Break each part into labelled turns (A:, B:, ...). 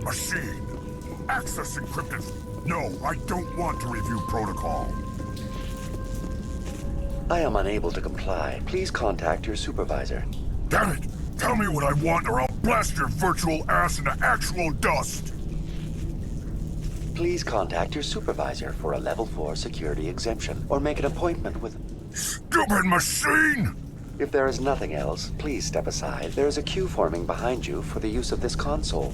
A: machine. Access encrypted. No, I don't want to review protocol.
B: I am unable to comply. Please contact your supervisor.
A: Damn it! Tell me what I want or I'll blast your virtual ass into actual dust!
B: Please contact your supervisor for a Level 4 security exemption, or make an appointment with...
A: Stupid machine!
B: If there is nothing else, please step aside. There is a queue forming behind you for the use of this console.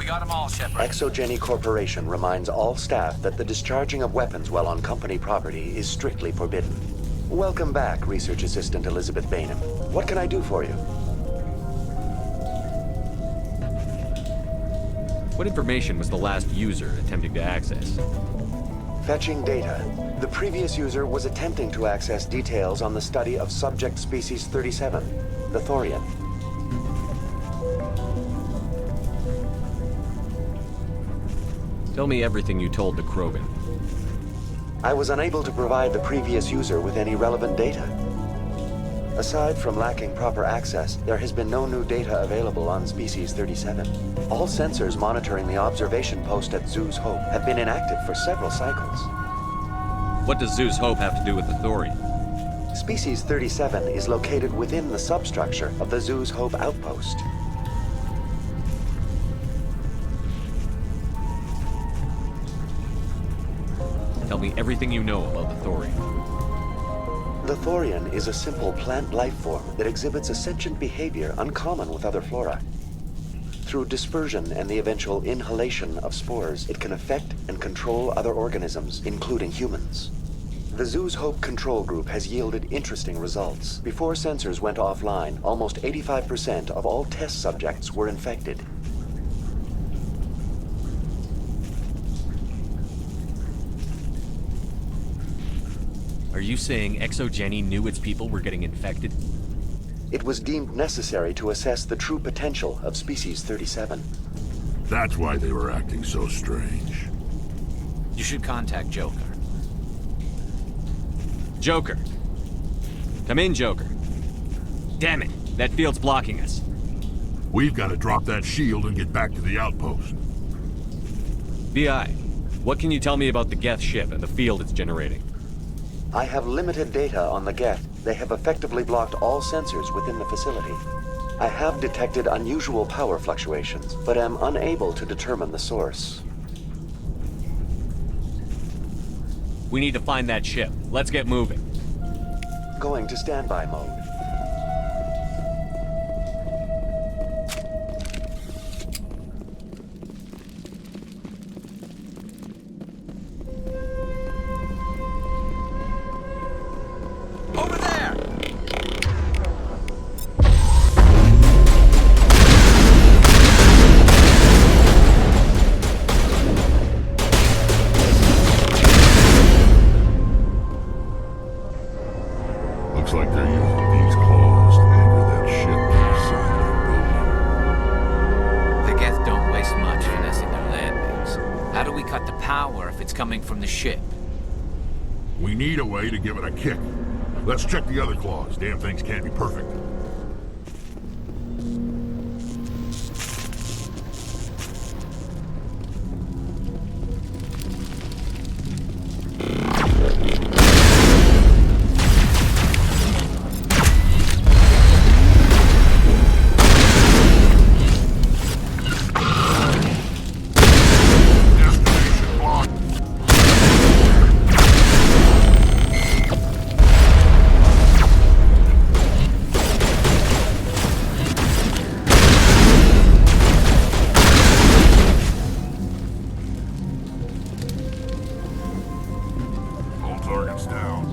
C: Got them all, Shepard.
B: Exogeny Corporation reminds all staff that the discharging of weapons while on company property is strictly forbidden. Welcome back, Research Assistant Elizabeth Bainham. What can I do for you?
D: What information was the last user attempting to access?
B: Fetching data. The previous user was attempting to access details on the study of subject species 37, the Thorian.
D: Tell me everything you told the Krogan.
B: I was unable to provide the previous user with any relevant data. Aside from lacking proper access, there has been no new data available on Species 37. All sensors monitoring the observation post at Zoo's Hope have been inactive for several cycles.
D: What does Zoo's Hope have to do with the Thorian?
B: Species 37 is located within the substructure of the Zoo's Hope outpost.
D: Tell me everything you know about the Thorian.
B: The Thorian is a simple plant life form that exhibits a sentient behavior uncommon with other flora. Through dispersion and the eventual inhalation of spores, it can affect and control other organisms, including humans. The Zoo's Hope control group has yielded interesting results. Before sensors went offline, almost 85% of all test subjects were infected.
D: Are you saying Exogeny knew its people were getting infected?
B: It was deemed necessary to assess the true potential of Species 37.
A: That's why they were acting so strange.
C: You should contact Joker.
D: Joker! Come in, Joker. Damn it, that field's blocking us.
A: We've got to drop that shield and get back to the outpost.
D: BI, what can you tell me about the Geth ship and the field it's generating?
B: I have limited data on the Geth. They have effectively blocked all sensors within the facility. I have detected unusual power fluctuations, but am unable to determine the source.
D: We need to find that ship. Let's get moving.
B: Going to standby mode.
C: Over there!
A: Looks like they're using these claws to anchor that ship to the side of that building.
C: The Geth don't waste much finessing their landings. How do we cut the power if it's coming from the ship?
A: We need a way to give it a kick. Let's check the other claws. Damn things can't be perfect. Destination blocked. All targets down.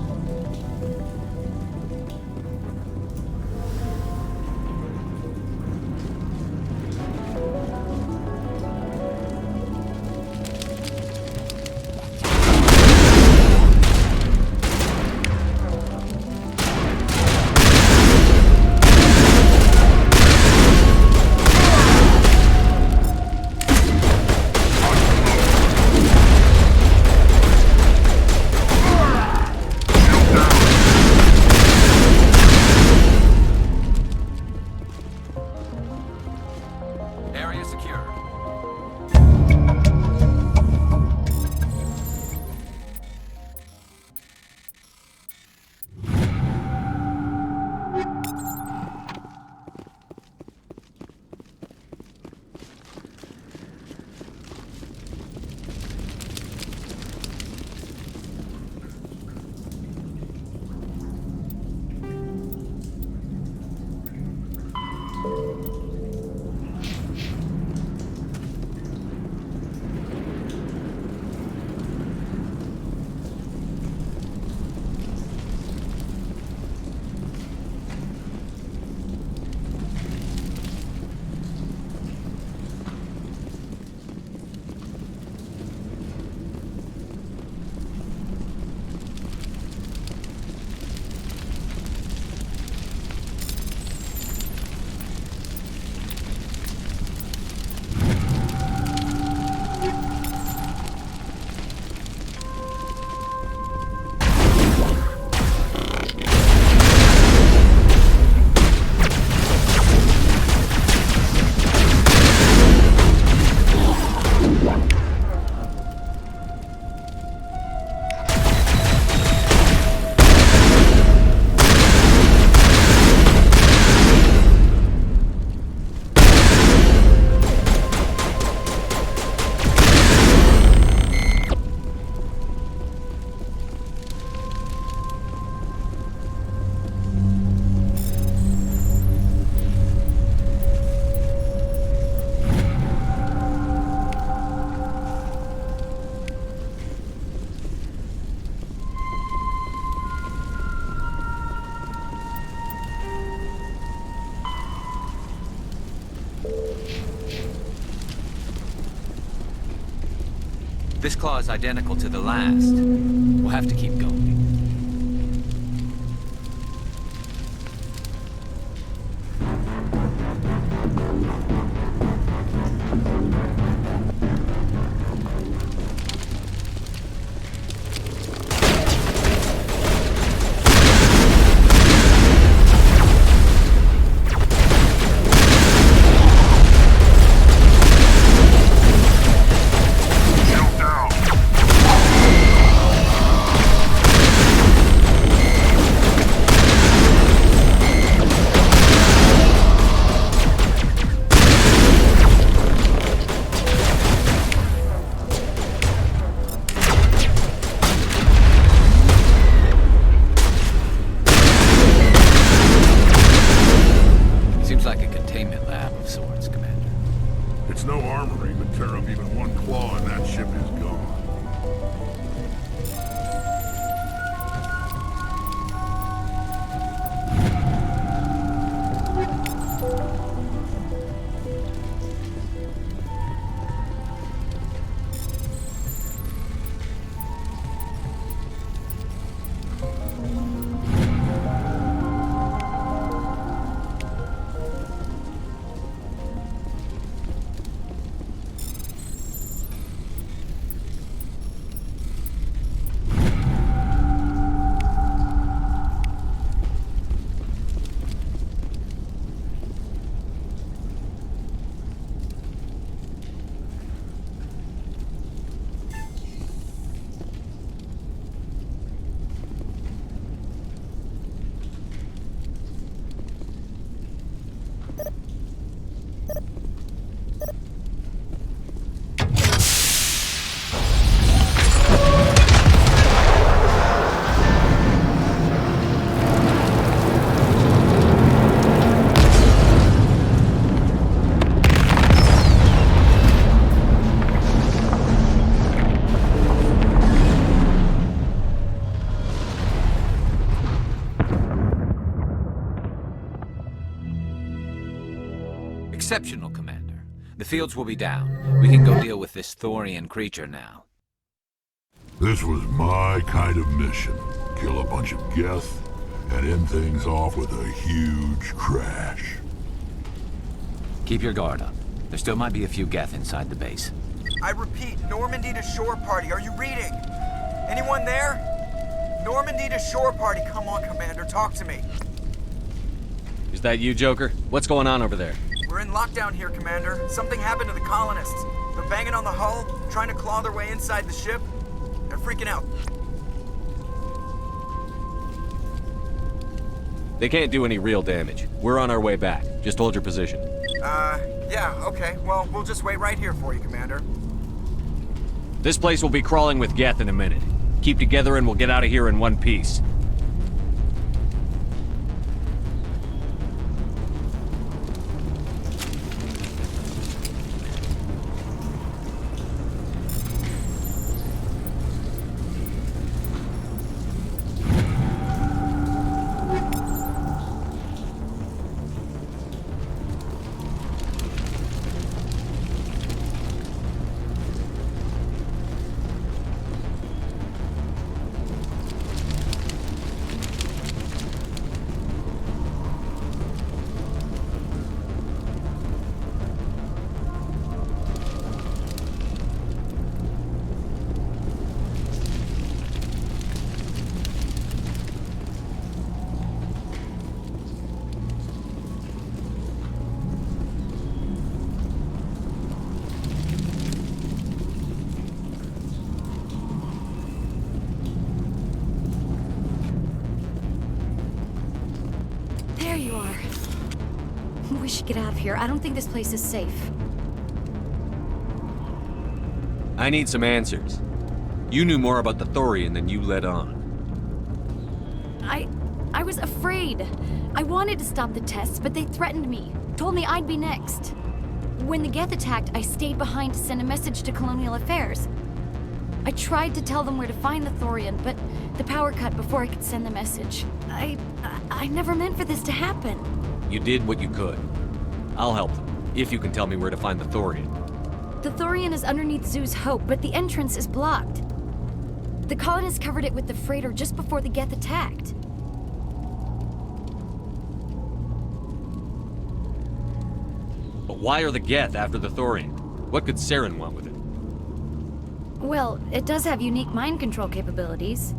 C: This claw is identical to the last. We'll have to keep going.
A: No armory, but tear up even one claw and that ship is gone.
C: Exceptional, Commander. The fields will be down. We can go deal with this Thorian creature now.
A: This was my kind of mission. Kill a bunch of Geth and end things off with a huge crash.
C: Keep your guard up. There still might be a few Geth inside the base.
E: I repeat, Normandy to shore party. Are you reading? Anyone there? Normandy to shore party. Come on, Commander. Talk to me.
D: Is that you, Joker? What's going on over there?
E: We're in lockdown here, Commander. Something happened to the colonists. They're banging on the hull, trying to claw their way inside the ship. They're freaking out.
D: They can't do any real damage. We're on our way back. Just hold your position.
E: Yeah, okay. Well, we'll just wait right here for you, Commander.
D: This place will be crawling with Geth in a minute. Keep together and we'll get out of here in one piece.
F: There you are. We should get out of here. I don't think this place is safe.
D: I need some answers. You knew more about the Thorian than you let on.
F: I was afraid. I wanted to stop the tests, but they threatened me. Told me I'd be next. When the Geth attacked, I stayed behind to send a message to Colonial Affairs. I tried to tell them where to find the Thorian, but the power cut before I could send the message. I never meant for this to happen.
D: You did what you could. I'll help them, if you can tell me where to find the Thorian.
F: The Thorian is underneath Zoo's Hope, but the entrance is blocked. The colonists covered it with the freighter just before the Geth attacked.
D: But why are the Geth after the Thorian? What could Saren want with it?
F: Well, it does have unique mind control capabilities.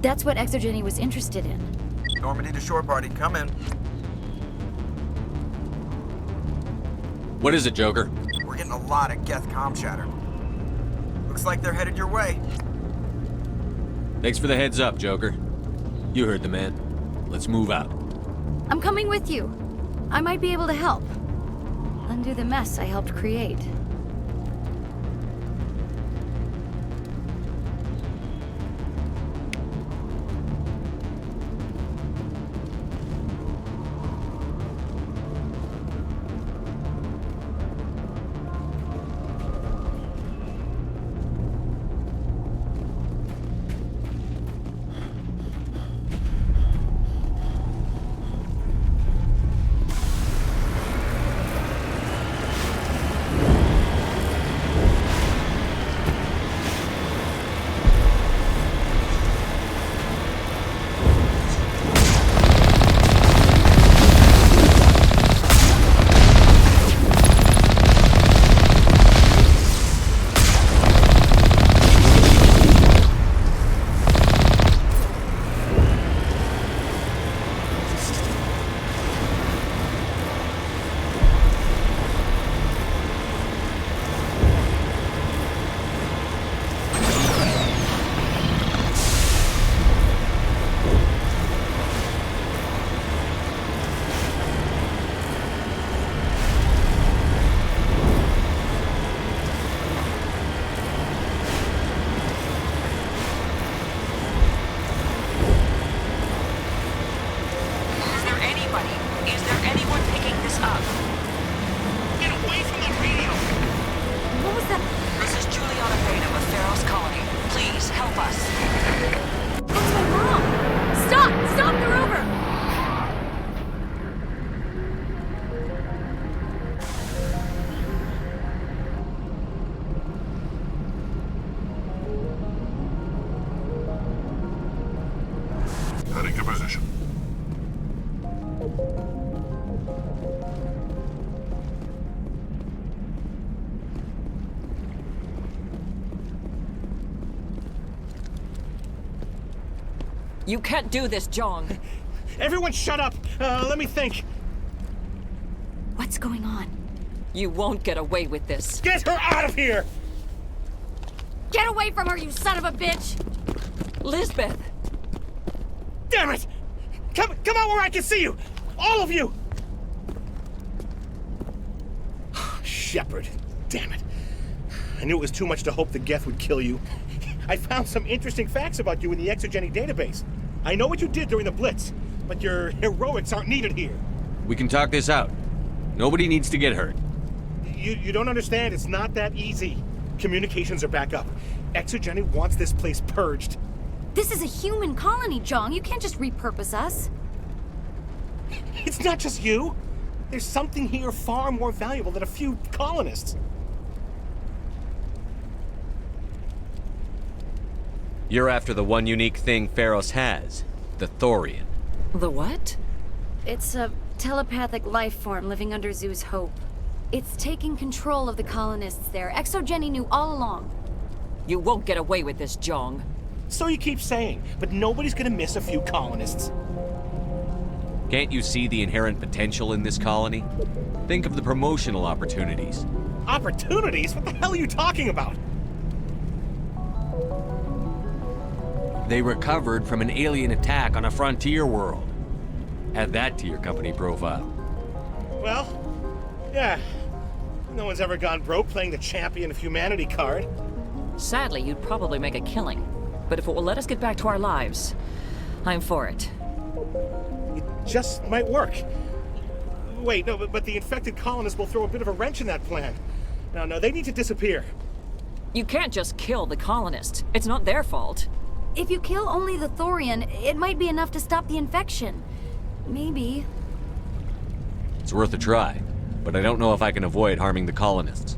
F: That's what Exogeny was interested in.
E: Normandy to shore party, come in.
D: What is it, Joker?
E: We're getting a lot of Geth comm chatter. Looks like they're headed your way.
D: Thanks for the heads up, Joker. You heard the man. Let's move out.
F: I'm coming with you. I might be able to help. Undo the mess I helped create.
A: Heading to position.
G: You can't do this, Jong.
H: Everyone shut up! Let me think.
F: What's going on?
G: You won't get away with this.
H: Get her out of here!
F: Get away from her, you son of a bitch!
G: Lisbeth!
H: Damn it! Come out where I can see you! All of you! Shepard. Damn it. I knew it was too much to hope the Geth would kill you. I found some interesting facts about you in the Exogeny database. I know what you did during the Blitz, but your heroics aren't needed here.
D: We can talk this out. Nobody needs to get hurt.
H: You don't understand. It's not that easy. Communications are back up. Exogeny wants this place purged.
F: This is a human colony, Jong. You can't just repurpose us.
H: It's not just you. There's something here far more valuable than a few colonists.
D: You're after the one unique thing Pharos has, the Thorian.
G: The what?
F: It's a telepathic life form living under Zoo's Hope. It's taking control of the colonists there. Exogeny knew all along.
G: You won't get away with this, Jong.
H: So you keep saying, but nobody's gonna miss a few colonists.
D: Can't you see the inherent potential in this colony? Think of the promotional opportunities.
H: Opportunities? What the hell are you talking about?
D: They recovered from an alien attack on a frontier world. Add that to your company profile.
H: Well, yeah. No one's ever gone broke playing the champion of humanity card.
G: Sadly, you'd probably make a killing. But if it will let us get back to our lives, I'm for it.
H: It just might work. Wait, no, but the infected colonists will throw a bit of a wrench in that plan. No, they need to disappear.
G: You can't just kill the colonists. It's not their fault.
F: If you kill only the Thorian, it might be enough to stop the infection. Maybe.
D: It's worth a try, but I don't know if I can avoid harming the colonists.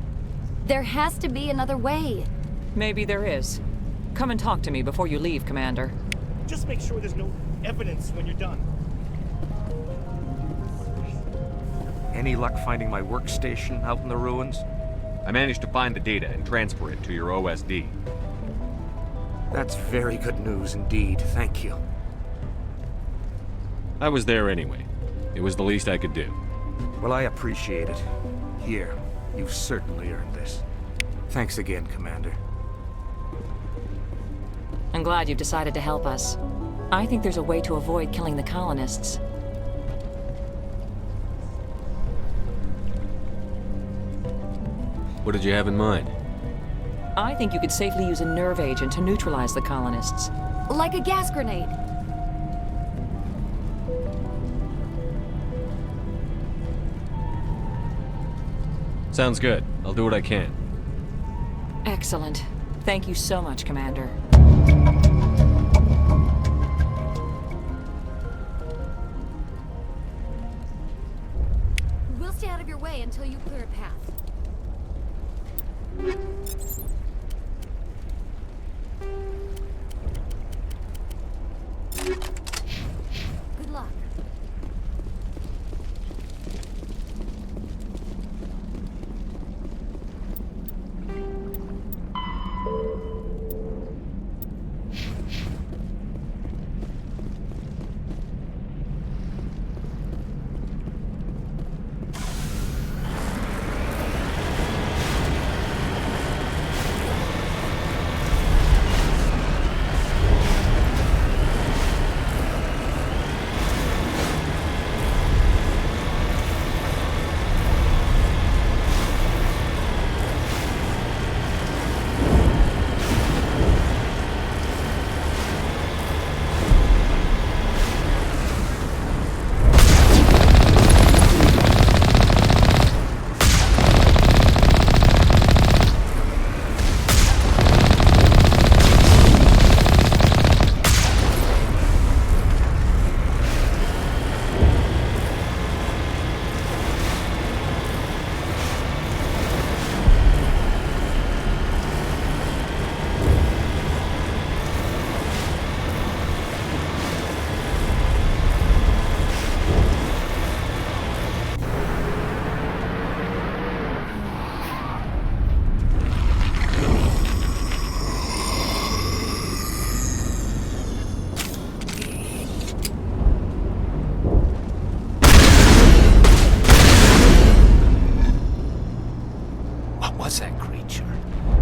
F: There has to be another way.
G: Maybe there is. Come and talk to me before you leave, Commander.
H: Just make sure there's no evidence when you're done.
I: Any luck finding my workstation out in the ruins?
D: I managed to find the data and transfer it to your OSD.
I: That's very good news indeed, thank you.
D: I was there anyway. It was the least I could do.
I: Well, I appreciate it. Here, you've certainly earned this. Thanks again, Commander.
G: I'm glad you've decided to help us. I think there's a way to avoid killing the colonists.
D: What did you have in mind?
G: I think you could safely use a nerve agent to neutralize the colonists.
F: Like a gas grenade.
D: Sounds good. I'll do what I can.
G: Excellent. Thank you so much, Commander.
F: We'll stay out of your way until you clear a path. Good luck.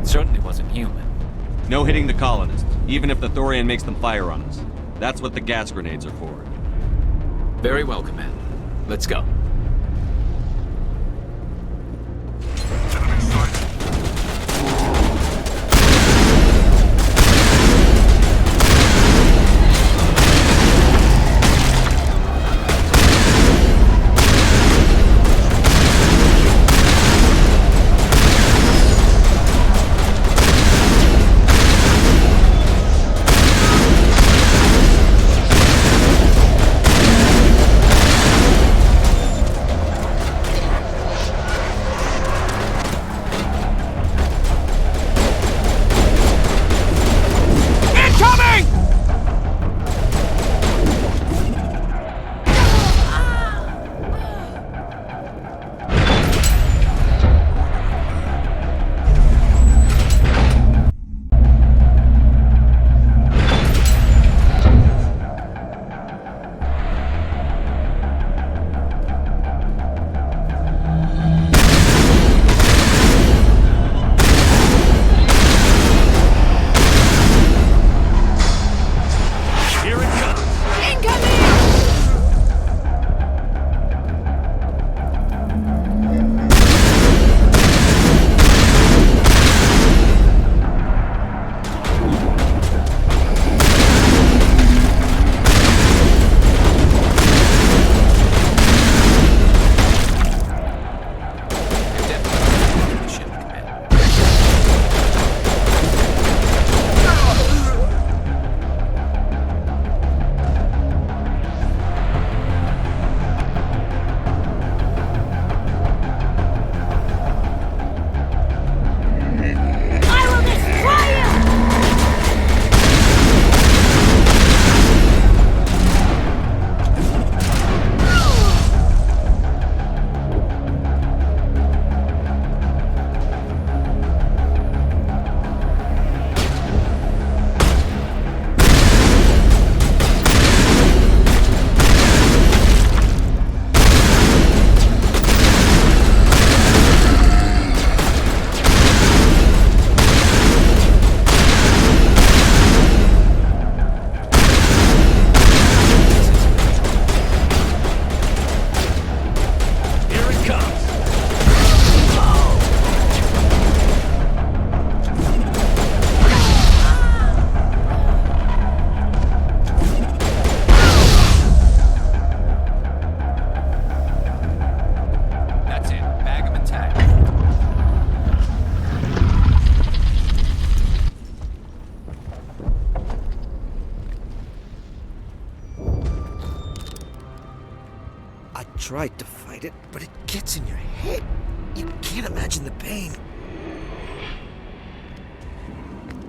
C: Certainly wasn't human.
D: No hitting the colonists, even if the Thorian makes them fire on us. That's what the gas grenades are for.
C: Very well, Commander. Let's go.
A: Enemy sighted.
J: tried to fight it, but it gets in your head. You can't imagine the pain.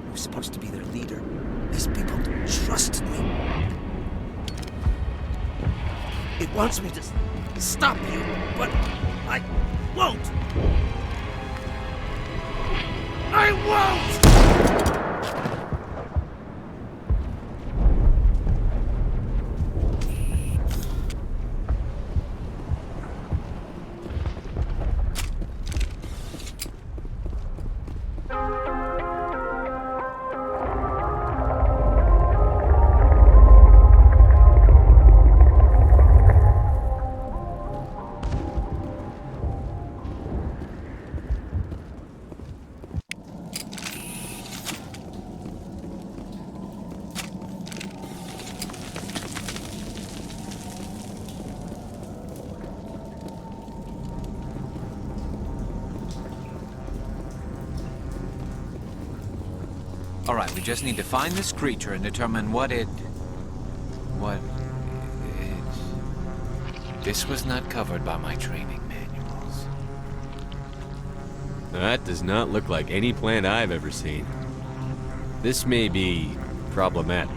J: I was supposed to be their leader. These people trusted me. It wants me to stop you, but I won't. I won't!
C: All right, we just need to find this creature and determine what it... This was not covered by my training manuals.
D: That does not look like any plant I've ever seen. This may be problematic.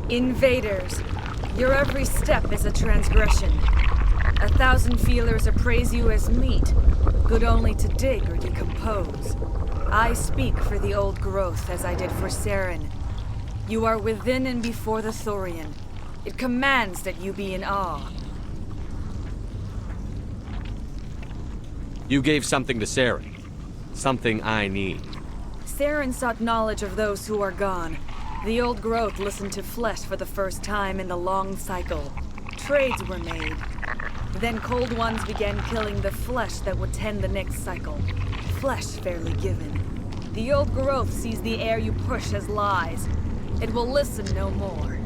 K: Invaders, your every step is a transgression. 1,000 feelers appraise you as meat, good only to dig or decompose. I speak for the old growth as I did for Saren. You are within and before the Thorian. It commands that you be in awe.
D: You gave something to Saren. Something I need.
K: Saren sought knowledge of those who are gone. The old growth listened to flesh for the first time in the long cycle. Trades were made. Then cold ones began killing the flesh that would tend the next cycle. Flesh fairly given. The old growth sees the air you push as lies. It will listen no more.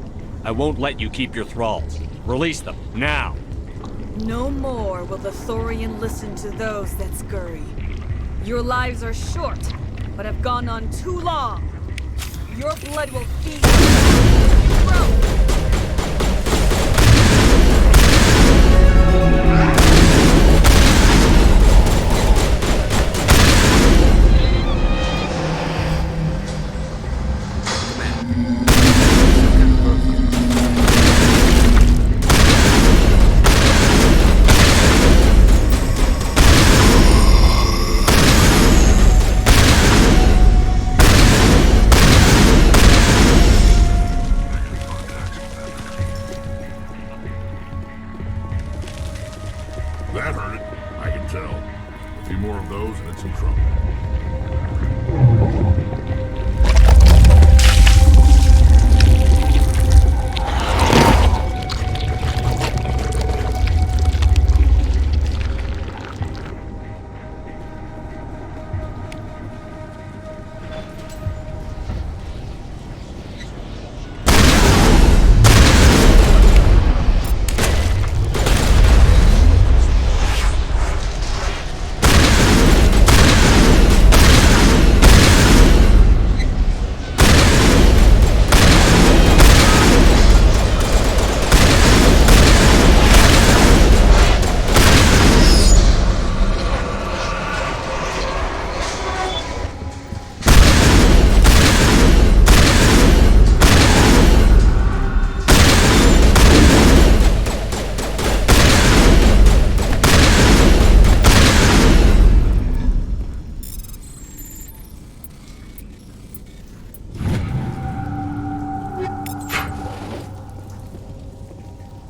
D: I won't let you keep your thralls. Release them, now!
K: No more will the Thorian listen to those that scurry. Your lives are short, but have gone on too long. Your blood will feed your throat.
A: That hurt it. I can tell. A few more of those and it's in trouble.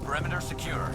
C: Perimeter secure.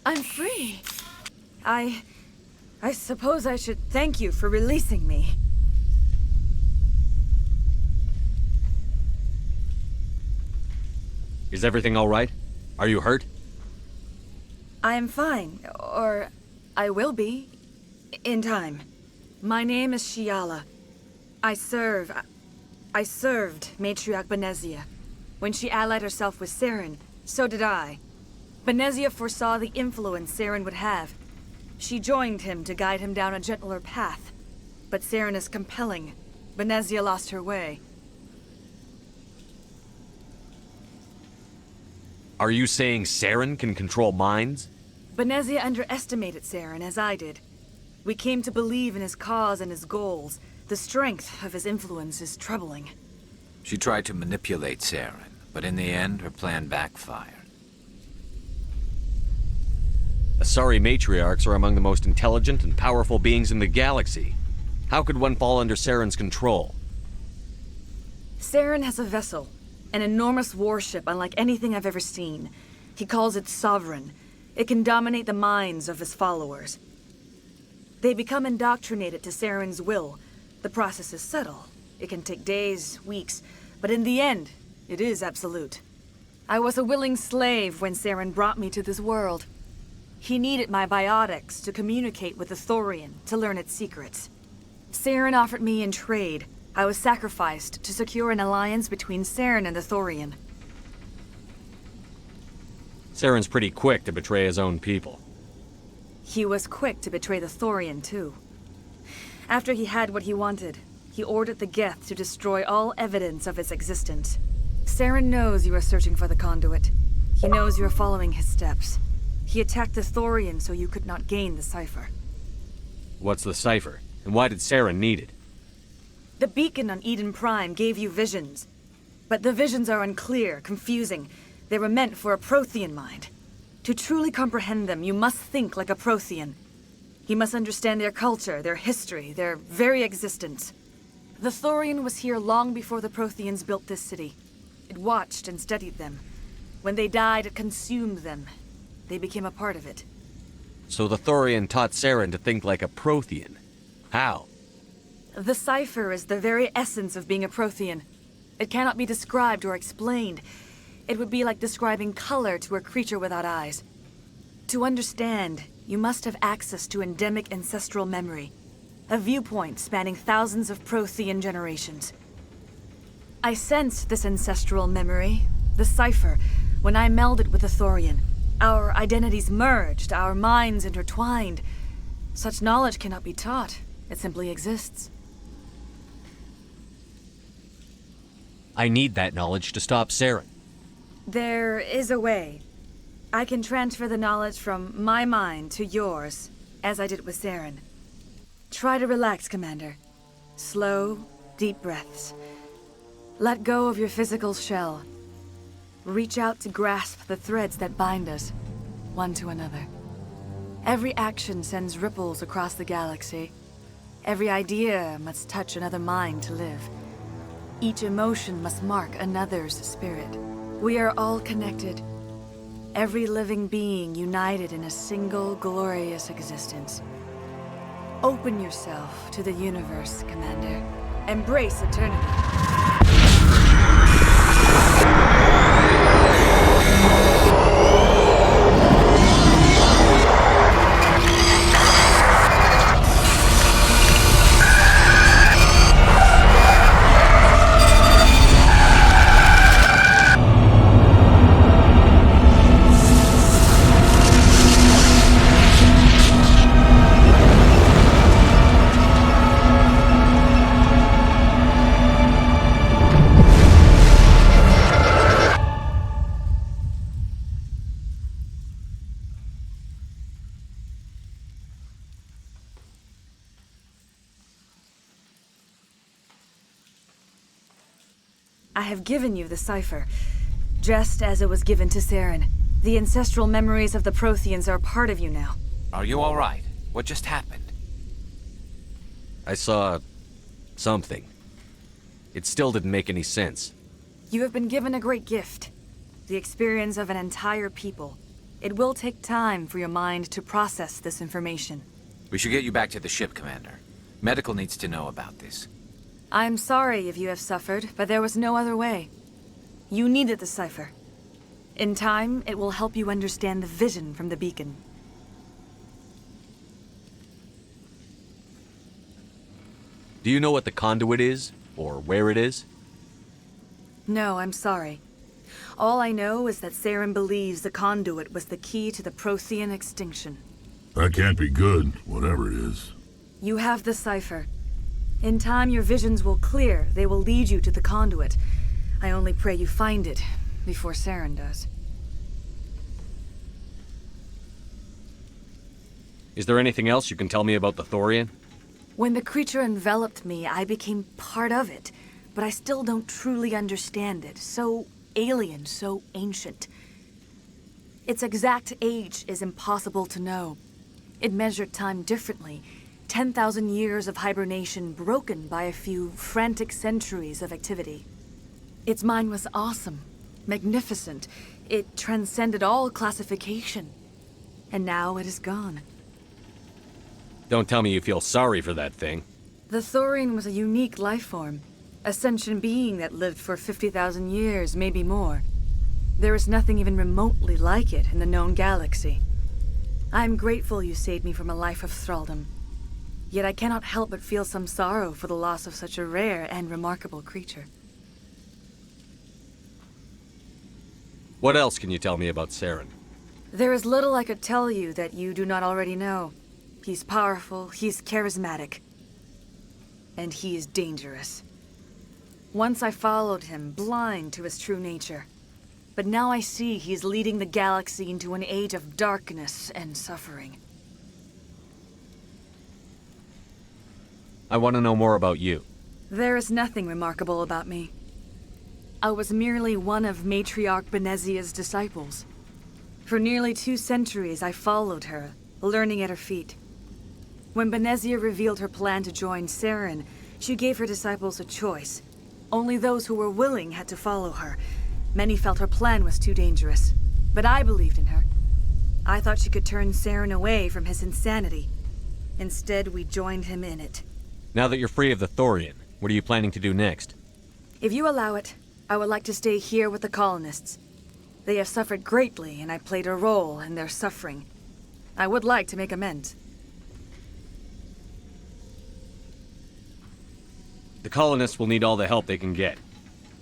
K: I'm free. I suppose I should thank you for releasing me.
D: Is everything all right? Are you hurt?
K: I am fine, or I will be, in time. My name is Shiala. I served Matriarch Benezia. When she allied herself with Saren, so did I. Benezia foresaw the influence Saren would have. She joined him to guide him down a gentler path. But Saren is compelling. Benezia lost her way.
D: Are you saying Saren can control minds?
K: Benezia underestimated Saren, as I did. We came to believe in his cause and his goals. The strength of his influence is troubling.
C: She tried to manipulate Saren, but in the end, her plan backfired.
D: Asari matriarchs are among the most intelligent and powerful beings in the galaxy. How could one fall under Saren's control?
K: Saren has a vessel, an enormous warship unlike anything I've ever seen. He calls it Sovereign. It can dominate the minds of his followers. They become indoctrinated to Saren's will. The process is subtle. It can take days, weeks, but in the end, it is absolute. I was a willing slave when Saren brought me to this world. He needed my biotics to communicate with the Thorian, to learn its secrets. Saren offered me in trade. I was sacrificed to secure an alliance between Saren and the Thorian.
D: Saren's pretty quick to betray his own people.
K: He was quick to betray the Thorian, too. After he had what he wanted, he ordered the Geth to destroy all evidence of its existence. Saren knows you are searching for the conduit. He knows you are following his steps. He attacked the Thorian so you could not gain the cipher.
D: What's the cipher? And why did Saren need it?
K: The beacon on Eden Prime gave you visions. But the visions are unclear, confusing. They were meant for a Prothean mind. To truly comprehend them, you must think like a Prothean. You must understand their culture, their history, their very existence. The Thorian was here long before the Protheans built this city. It watched and studied them. When they died, it consumed them. They became a part of it.
D: So the Thorian taught Saren to think like a Prothean. How?
K: The cipher is the very essence of being a Prothean. It cannot be described or explained. It would be like describing color to a creature without eyes. To understand, you must have access to endemic ancestral memory, a viewpoint spanning thousands of Prothean generations. I sensed this ancestral memory, the cipher, when I melded with the Thorian. Our identities merged, our minds intertwined. Such knowledge cannot be taught. It simply exists.
D: I need that knowledge to stop Saren.
K: There is a way. I can transfer the knowledge from my mind to yours, as I did with Saren. Try to relax, Commander. Slow, deep breaths. Let go of your physical shell. Reach out to grasp the threads that bind us, one to another. Every action sends ripples across the galaxy. Every idea must touch another mind to live. Each emotion must mark another's spirit. We are all connected. Every living being united in a single glorious existence. Open yourself to the universe, Commander. Embrace eternity. I have given you the cipher, just as it was given to Saren. The ancestral memories of the Protheans are a part of you now.
C: Are you all right? What just happened?
D: I saw something. It still didn't make any sense.
K: You have been given a great gift. The experience of an entire people. It will take time for your mind to process this information.
C: We should get you back to the ship, Commander. Medical needs to know about this.
K: I'm sorry if you have suffered, but there was no other way. You needed the cipher. In time, it will help you understand the vision from the beacon.
D: Do you know what the conduit is, or where it is?
K: No, I'm sorry. All I know is that Saren believes the conduit was the key to the Prothean extinction.
A: That can't be good, whatever it is.
K: You have the cipher. In time, your visions will clear. They will lead you to the conduit. I only pray you find it before Saren does.
D: Is there anything else you can tell me about the Thorian?
K: When the creature enveloped me, I became part of it, but I still don't truly understand it. So alien, so ancient. Its exact age is impossible to know. It measured time differently. 10,000 years of hibernation broken by a few frantic centuries of activity. Its mind was awesome, magnificent. It transcended all classification. And now it is gone.
D: Don't tell me you feel sorry for that thing.
K: The Thorian was a unique life form. A sentient being that lived for 50,000 years, maybe more. There is nothing even remotely like it in the known galaxy. I'm grateful you saved me from a life of thraldom. Yet I cannot help but feel some sorrow for the loss of such a rare and remarkable creature.
D: What else can you tell me about Saren?
K: There is little I could tell you that you do not already know. He's powerful, he's charismatic, and he is dangerous. Once I followed him, blind to his true nature. But now I see he's leading the galaxy into an age of darkness and suffering.
D: I want to know more about you.
K: There is nothing remarkable about me. I was merely one of Matriarch Benezia's disciples. For nearly 2 centuries I followed her, learning at her feet. When Benezia revealed her plan to join Saren, she gave her disciples a choice. Only those who were willing had to follow her. Many felt her plan was too dangerous, but I believed in her. I thought she could turn Saren away from his insanity. Instead, we joined him in it.
D: Now that you're free of the Thorian, what are you planning to do next?
K: If you allow it, I would like to stay here with the colonists. They have suffered greatly, and I played a role in their suffering. I would like to make amends.
D: The colonists will need all the help they can get.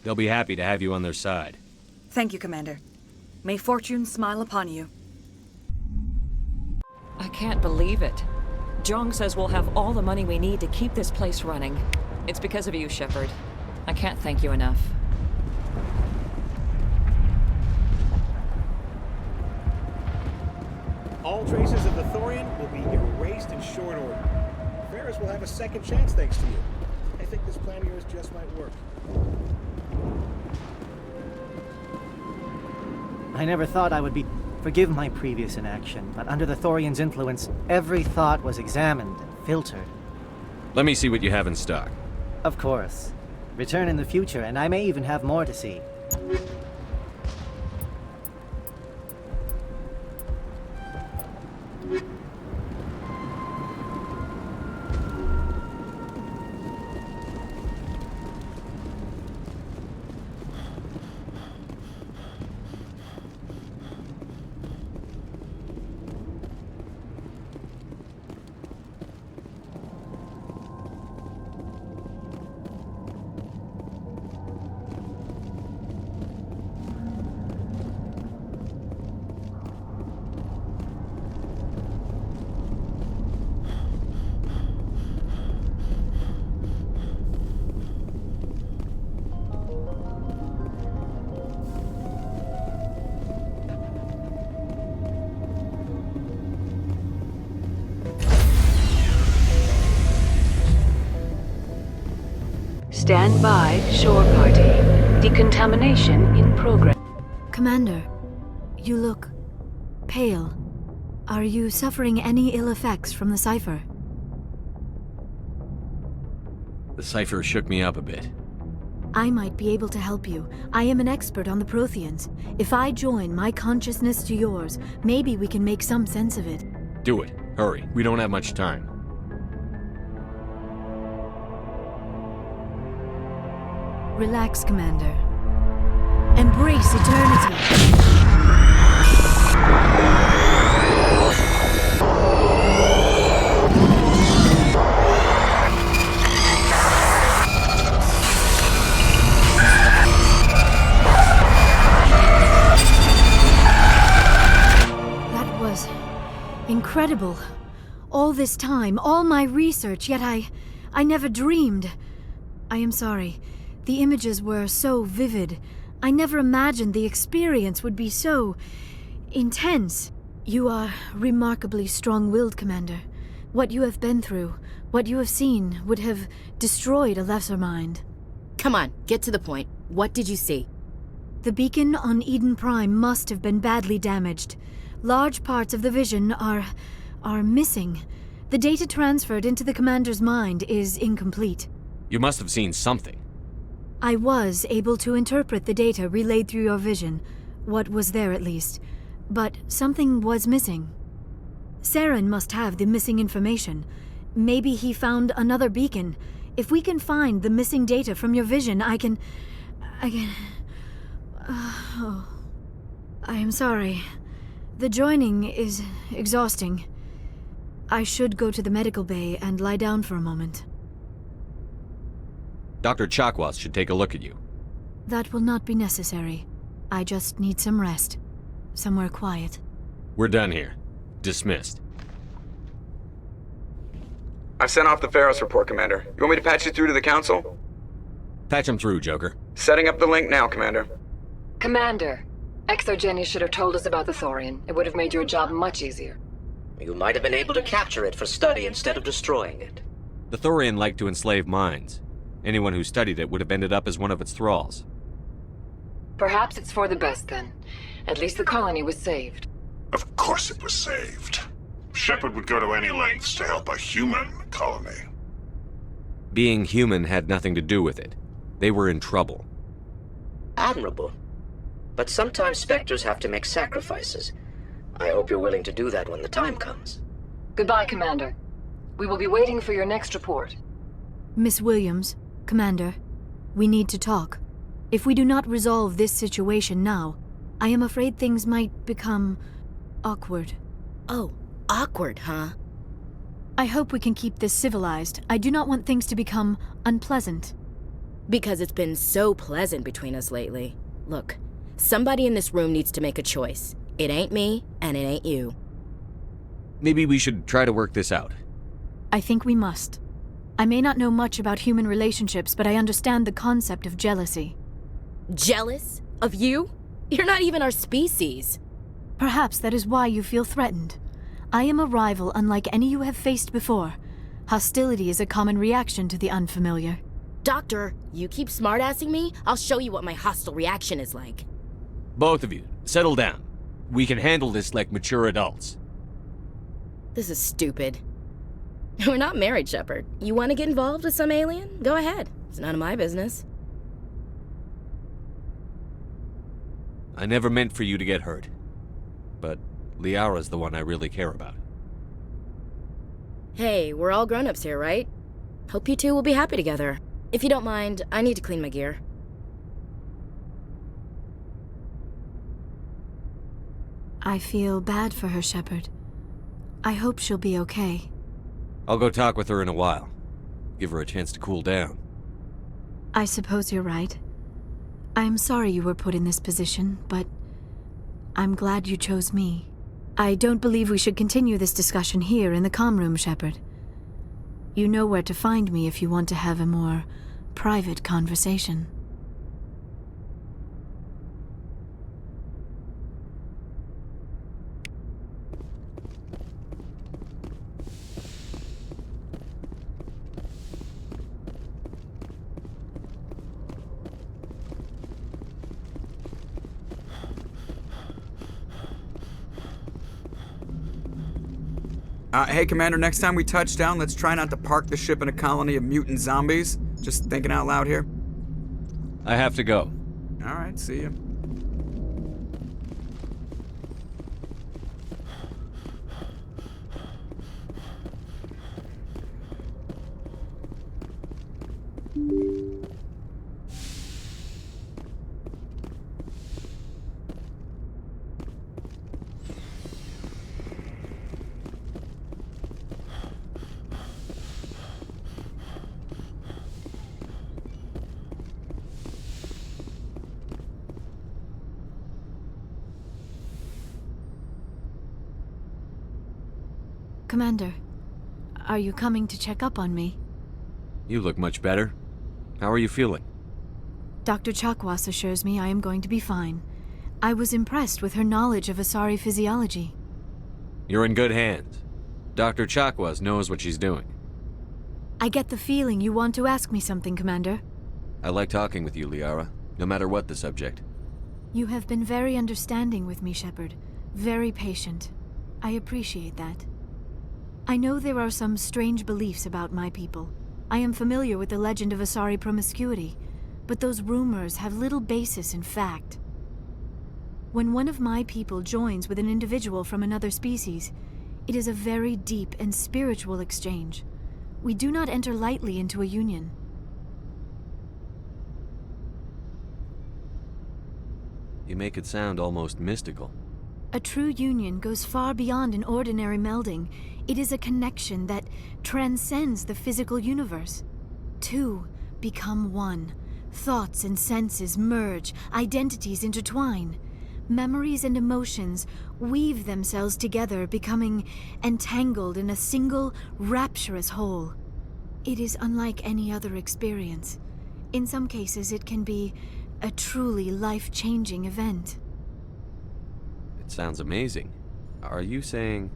D: They'll be happy to have you on their side.
K: Thank you, Commander. May fortune smile upon you.
G: I can't believe it. Jong says we'll have all the money we need to keep this place running. It's because of you, Shepard. I can't thank you enough.
H: All traces of the Thorian will be erased in short order. Ferris will have a second chance thanks to you. I think this plan of yours just might work.
L: I never thought I would be... Forgive my previous inaction, but under the Thorian's influence, every thought was examined and filtered.
D: Let me see what you have in stock.
L: Of course. Return in the future, and I may even have more to see.
M: Stand by, shore party. Decontamination in progress.
F: Commander, you look pale. Are you suffering any ill effects from the cipher?
D: The cipher shook me up a bit.
N: I might be able to help you. I am an expert on the Protheans. If I join my consciousness to yours, maybe we can make some sense of it.
D: Do it. Hurry. We don't have much time.
N: Relax, Commander. Embrace eternity. Incredible. All this time, all my research, yet I never dreamed. I am sorry. The images were so vivid. I never imagined the experience would be so intense. You are remarkably strong-willed, Commander. What you have been through, what you have seen, would have destroyed a lesser mind.
O: Come on, get to the point. What did you see?
N: The beacon on Eden Prime must have been badly damaged. Large parts of the vision are missing. The data transferred into the Commander's mind is incomplete.
D: You must have seen something.
N: I was able to interpret the data relayed through your vision, what was there at least, but something was missing. Saren must have the missing information. Maybe he found another beacon. If we can find the missing data from your vision, I can... I am sorry. The joining is exhausting. I should go to the medical bay and lie down for a moment.
D: Dr. Chakwas should take a look at you.
N: That will not be necessary. I just need some rest. Somewhere quiet.
D: We're done here. Dismissed.
E: I've sent off the Pharos report, Commander. You want me to patch you through to the Council?
D: Patch him through, Joker.
E: Setting up the link now, Commander.
M: Commander, Exogeny should have told us about the Thorian. It would have made your job much easier.
P: You might have been able to capture it for study instead of destroying it.
D: The Thorian liked to enslave minds. Anyone who studied it would have ended up as one of its thralls.
M: Perhaps it's for the best then. At least the colony was saved.
A: Of course it was saved. Shepard would go to any lengths to help a human colony.
D: Being human had nothing to do with it. They were in trouble.
P: Admirable. But sometimes Spectres have to make sacrifices. I hope you're willing to do that when the time comes.
M: Goodbye, Commander. We will be waiting for your next report.
N: Miss Williams, Commander, we need to talk. If we do not resolve this situation now, I am afraid things might become awkward.
O: Oh, awkward, huh?
N: I hope we can keep this civilized. I do not want things to become unpleasant.
O: Because it's been so pleasant between us lately. Look, somebody in this room needs to make a choice. It ain't me, and it ain't you.
D: Maybe we should try to work this out.
N: I think we must. I may not know much about human relationships, but I understand the concept of jealousy.
O: Jealous? Of you? You're not even our species.
N: Perhaps that is why you feel threatened. I am a rival unlike any you have faced before. Hostility is a common reaction to the unfamiliar.
O: Doctor, you keep smartassing me, I'll show you what my hostile reaction is like.
D: Both of you, settle down. We can handle this like mature adults.
O: This is stupid. We're not married, Shepard. You want to get involved with some alien? Go ahead. It's none of my business.
D: I never meant for you to get hurt. But Liara's the one I really care about.
O: Hey, we're all grown-ups here, right? Hope you two will be happy together. If you don't mind, I need to clean my gear.
N: I feel bad for her, Shepard. I hope she'll be okay.
D: I'll go talk with her in a while. Give her a chance to cool down.
N: I suppose you're right. I'm sorry you were put in this position, but I'm glad you chose me. I don't believe we should continue this discussion here in the comm room, Shepard. You know where to find me if you want to have a more private conversation.
E: Hey, Commander, next time we touch down, let's try not to park the ship in a colony of mutant zombies. Just thinking out loud here.
D: I have to go.
I: All right, see you.
N: Commander, are you coming to check up on me?
D: You look much better. How are you feeling?
N: Dr. Chakwas assures me I am going to be fine. I was impressed with her knowledge of Asari physiology.
D: You're in good hands. Dr. Chakwas knows what she's doing.
N: I get the feeling you want to ask me something, Commander.
D: I like talking with you, Liara, no matter what the subject.
N: You have been very understanding with me, Shepard. Very patient. I appreciate that. I know there are some strange beliefs about my people. I am familiar with the legend of Asari promiscuity, but those rumors have little basis in fact. When one of my people joins with an individual from another species, it is a very deep and spiritual exchange. We do not enter lightly into a union.
D: You make it sound almost mystical.
N: A true union goes far beyond an ordinary melding. It is a connection that transcends the physical universe. Two become one. Thoughts and senses merge, identities intertwine. Memories and emotions weave themselves together, becoming entangled in a single, rapturous whole. It is unlike any other experience. In some cases, it can be a truly life-changing event.
D: It sounds amazing. Are you saying...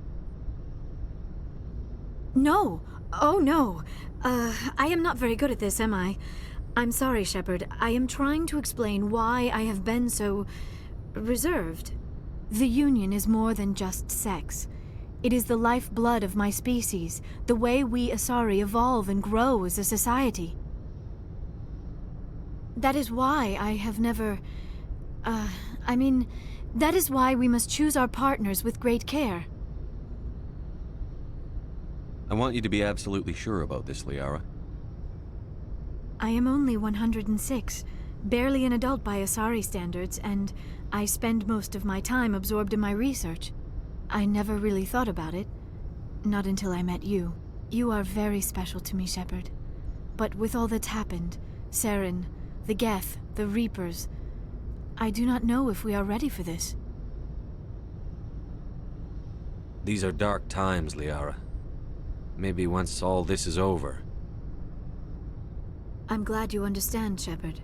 N: No! Oh, no! I am not very good at this, am I? I'm sorry, Shepard. I am trying to explain why I have been so... reserved. The Union is more than just sex. It is the lifeblood of my species, the way we Asari evolve and grow as a society. That is why I have never... that is why we must choose our partners with great care.
D: I want you to be absolutely sure about this, Liara.
N: I am only 106, barely an adult by Asari standards, and I spend most of my time absorbed in my research. I never really thought about it. Not until I met you. You are very special to me, Shepard. But with all that's happened, Saren, the Geth, the Reapers, I do not know if we are ready for this.
D: These are dark times, Liara. Maybe once all this is over.
N: I'm glad you understand, Shepard.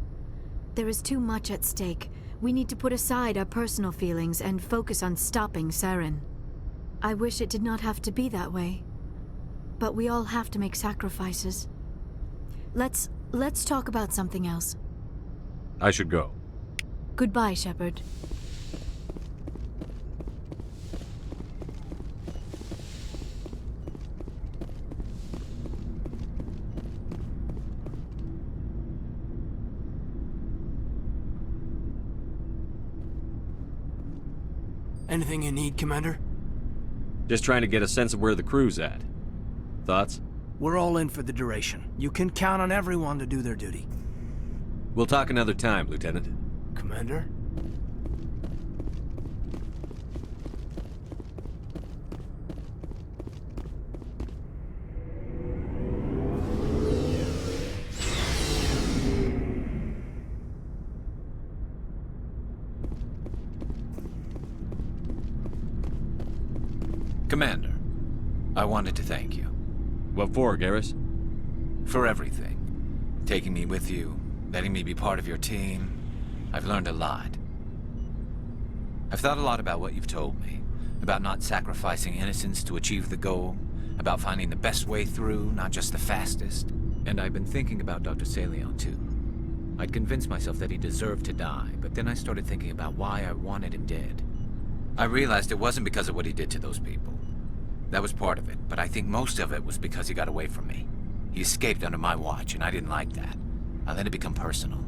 N: There is too much at stake. We need to put aside our personal feelings and focus on stopping Saren. I wish it did not have to be that way. But we all have to make sacrifices. Let's talk about something else.
D: I should go.
N: Goodbye, Shepard.
J: Anything you need, Commander?
D: Just trying to get a sense of where the crew's at. Thoughts?
J: We're all in for the duration. You can count on everyone to do their duty.
D: We'll talk another time, Lieutenant.
J: Commander?
C: Commander, I wanted to thank you.
D: What for, Garrus?
C: For everything. Taking me with you, letting me be part of your team. I've learned a lot. I've thought a lot about what you've told me. About not sacrificing innocence to achieve the goal. About finding the best way through, not just the fastest. And I've been thinking about Dr. Saleon, too. I'd convinced myself that he deserved to die, but then I started thinking about why I wanted him dead. I realized it wasn't because of what he did to those people. That was part of it, but I think most of it was because he got away from me. He escaped under my watch, and I didn't like that. I let it become personal.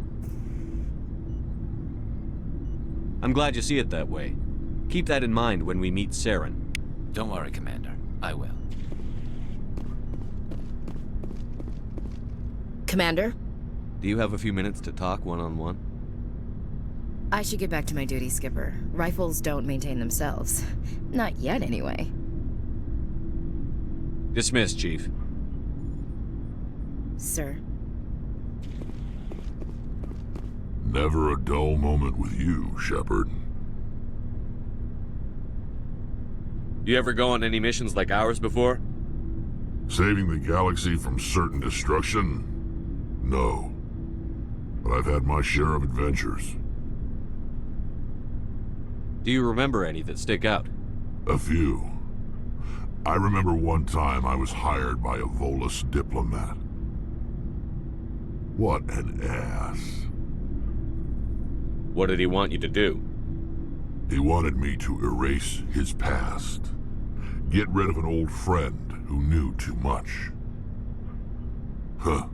D: I'm glad you see it that way. Keep that in mind when we meet Saren.
C: Don't worry, Commander. I will.
O: Commander?
D: Do you have a few minutes to talk one-on-one?
O: I should get back to my duty, Skipper. Rifles don't maintain themselves. Not yet, anyway.
D: Dismissed, Chief.
O: Sir.
A: Never a dull moment with you, Shepard.
D: You ever go on any missions like ours before?
A: Saving the galaxy from certain destruction? No. But I've had my share of adventures.
D: Do you remember any that stick out?
A: A few. I remember one time I was hired by a Volus diplomat. What an ass.
D: What did he want you to do?
A: He wanted me to erase his past. Get rid of an old friend who knew too much. Huh.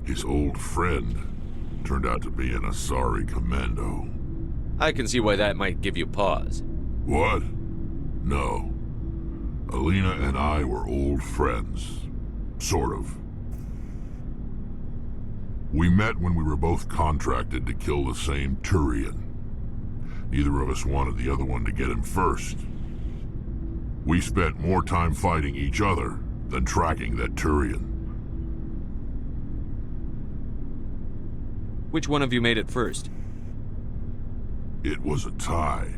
A: His old friend turned out to be an Asari commando.
D: I can see why that might give you pause.
A: What? No. Alina and I were old friends. Sort of. We met when we were both contracted to kill the same Thorian. Neither of us wanted the other one to get him first. We spent more time fighting each other than tracking that Thorian.
D: Which one of you made it first?
A: It was a tie.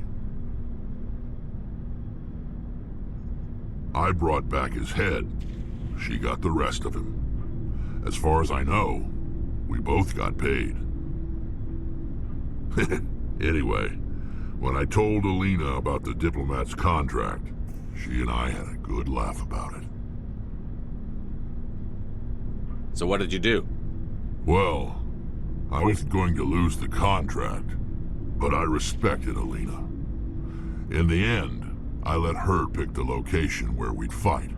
A: I brought back his head. She got the rest of him. As far as I know, we both got paid. Anyway, when I told Alina about the diplomat's contract, she and I had a good laugh about it.
D: So what did you do?
A: Well, I was going to lose the contract, but I respected Alina. In the end, I let her pick the location where we'd fight.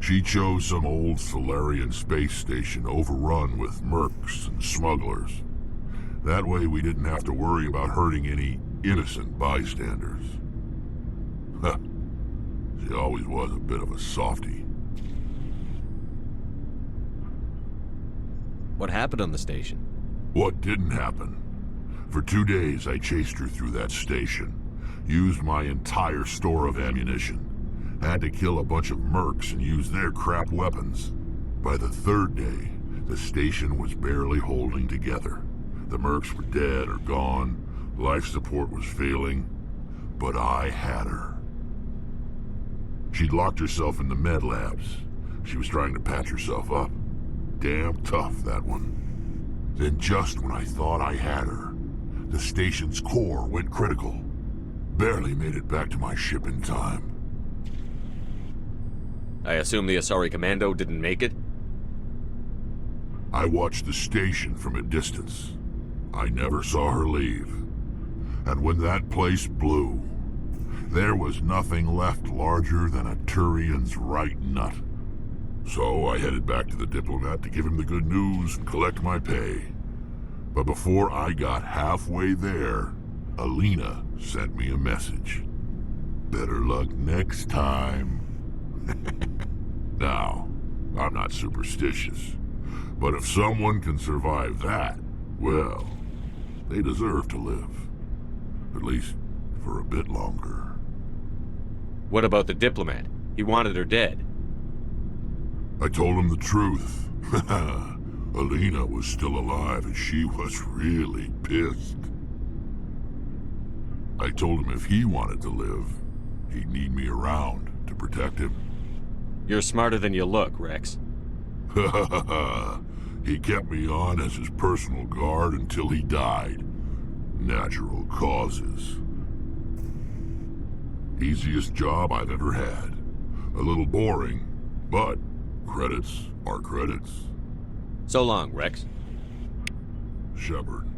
A: She chose some old Solarian space station overrun with mercs and smugglers. That way we didn't have to worry about hurting any innocent bystanders. Huh. She always was a bit of a softie.
D: What happened on the station?
A: What didn't happen? For 2 days I chased her through that station. Used my entire store of ammunition. Had to kill a bunch of mercs and use their crap weapons. By the 3rd day, the station was barely holding together. The mercs were dead or gone, life support was failing, but I had her. She'd locked herself in the med labs. She was trying to patch herself up. Damn tough, that one. Then just when I thought I had her, the station's core went critical. Barely made it back to my ship in time.
D: I assume the Asari Commando didn't make it?
A: I watched the station from a distance. I never saw her leave. And when that place blew, there was nothing left larger than a Thorian's right nut. So I headed back to the diplomat to give him the good news and collect my pay. But before I got halfway there, Alina sent me a message. Better luck next time. Now, I'm not superstitious, but if someone can survive that, well, they deserve to live. At least for a bit longer.
D: What about the diplomat? He wanted her dead.
A: I told him the truth. Alina was still alive and she was really pissed. I told him if he wanted to live, he'd need me around to protect him.
D: You're smarter than you look, Rex.
A: He kept me on as his personal guard until he died. Natural causes. Easiest job I've ever had. A little boring, but credits are credits.
D: So long, Rex.
A: Shepard.